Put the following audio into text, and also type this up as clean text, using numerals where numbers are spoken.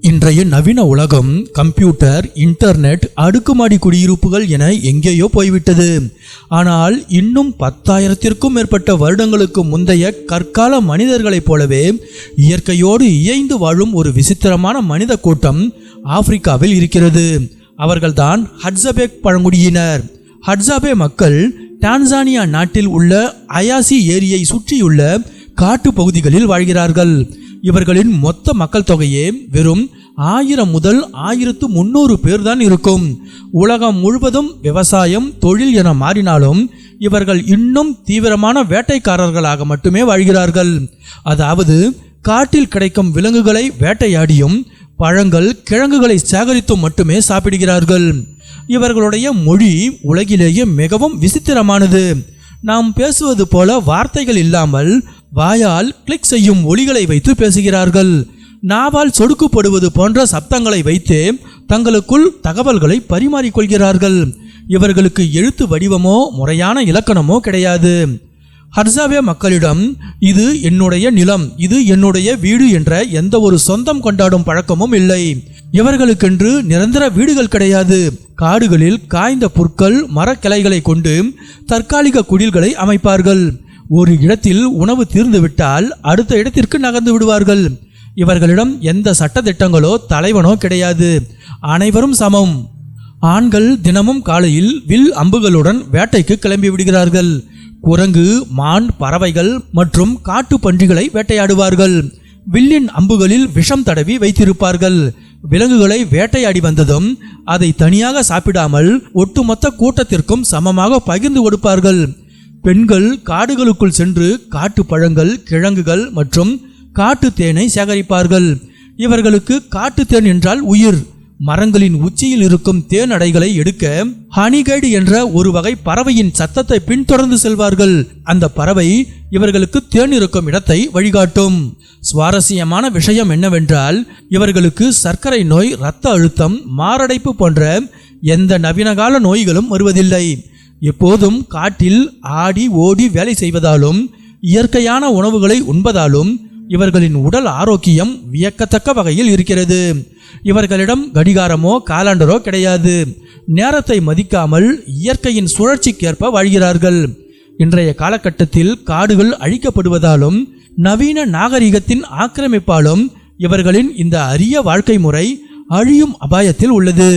இன்றைய நவீன உலகம் கம்ப்யூட்டர், இன்டர்நெட், அடுக்குமாடி குடியிருப்புகள் என எங்கேயோ போய்விட்டது. ஆனால் இன்னும் 10,000த்திற்கும் மேற்பட்ட வருடங்களுக்கு முந்தைய கற்கால மனிதர்களைப் போலவே இயற்கையோடு இயைந்து வாழும் ஒரு விசித்திரமான மனித கூட்டம் ஆப்பிரிக்காவில் இருக்கிறது. அவர்கள்தான் ஹட்சபேக் பழங்குடியினர். ஹட்சபே மக்கள் டான்சானியா நாட்டில் உள்ள அயாசி ஏரியை சுற்றியுள்ள காட்டு பகுதிகளில் வாழ்கிறார்கள். இவர்களின் மொத்த மக்கள் தொகையே வெறும் 1000 முதல் 1300 பேர் தான் இருக்கும். உலகம் முழுவதும் விவசாயம் தொழில் என மாறினாலும் இவர்கள் இன்னும் தீவிரமான வேட்டைக்காரர்களாக மட்டுமே வாழ்கிறார்கள். அதாவது காட்டில் கிடைக்கும் விலங்குகளை வேட்டையாடியும் பழங்கள் கிழங்குகளை சேகரித்தும் மட்டுமே சாப்பிடுகிறார்கள். இவர்களுடைய மொழி உலகிலேயே மிகவும் விசித்திரமானது. நாம் பேசுவது போல வார்த்தைகள் இல்லாமல் வாயால் கிளிக் செய்யும் ஒலிகளை வைத்து பேசுகிறார்கள். நாவால் சொடுக்குப்படுவது போன்ற சப்தங்களை வைத்து தங்களுக்குள் தகவல்களை பரிமாறிக்கொள்கிறார்கள். இவர்களுக்கு எழுத்து வடிவமோ முறையான இலக்கணமோ கிடையாது. ஹட்சபே மக்களிடம் இது என்னுடைய நிலம், இது என்னுடைய வீடு என்ற எந்த ஒரு சொந்தம் கொண்டாடும் பழக்கமும் இல்லை. இவர்களுக்கென்று நிரந்தர வீடுகள் கிடையாது. காடுகளில் காய்ந்த புற்கள் மரக்கிளைகளை கொண்டு தற்காலிக குடில்களை அமைப்பார்கள். ஒரு இடத்தில் உணவு தீர்ந்துவிட்டால் அடுத்த இடத்திற்கு நகர்ந்து விடுவார்கள். இவர்களிடம் எந்த சட்டத்திட்டங்களோ தலைவனோ கிடையாது. அனைவரும் சமம். ஆண்கள் தினமும் காலையில் வில் அம்புகளுடன் வேட்டைக்கு கிளம்பி விடுகிறார்கள். குரங்கு, மான், பறவைகள் மற்றும் காட்டு பன்றிகளை வேட்டையாடுவார்கள். வில்லின் அம்புகளில் விஷம் தடவி வைத்திருப்பார்கள். விலங்குகளை வேட்டையாடி வந்ததும் அதை தனியாக சாப்பிடாமல் ஒட்டுமொத்த கூட்டத்திற்கும் சமமாக பகிர்ந்து கொடுப்பார்கள். பெண்கள் காடுகளுக்குள் சென்று காட்டு பழங்கள், கிழங்குகள் மற்றும் காட்டு தேனை சேகரிப்பார்கள். இவர்களுக்கு காட்டு தேன் என்றால் உயிர். மரங்களின் உச்சியில் இருக்கும் தேன் அடைகளை எடுக்க ஹனிகைடு என்ற ஒரு வகை பறவையின் சத்தத்தை பின்தொடர்ந்து செல்வார்கள். அந்த பறவை இவர்களுக்கு தேன் இருக்கும் இடத்தை வழிகாட்டும். சுவாரஸ்யமான விஷயம் என்னவென்றால் இவர்களுக்கு சர்க்கரை நோய், இரத்த அழுத்தம், மாரடைப்பு போன்ற எந்த நவீனகால நோய்களும் வருவதில்லை. எப்போதும் காட்டில் ஆடி ஓடி வேலை செய்வதாலும் இயற்கையான உணவுகளை உண்பதாலும் இவர்களின் உடல் ஆரோக்கியம் வியக்கத்தக்க வகையில் இருக்கிறது. இவர்களிடம் கடிகாரமோ காலண்டரோ கிடையாது. நேரத்தை மதிக்காமல் இயற்கையின் சுழற்சிக்கேற்ப வாழ்கிறார்கள். இன்றைய காலகட்டத்தில் காடுகள் அழிக்கப்படுவதாலும் நவீன நாகரிகத்தின் ஆக்கிரமிப்பாலும் இவர்களின் இந்த அரிய வாழ்க்கை முறை அழியும் அபாயத்தில் உள்ளது.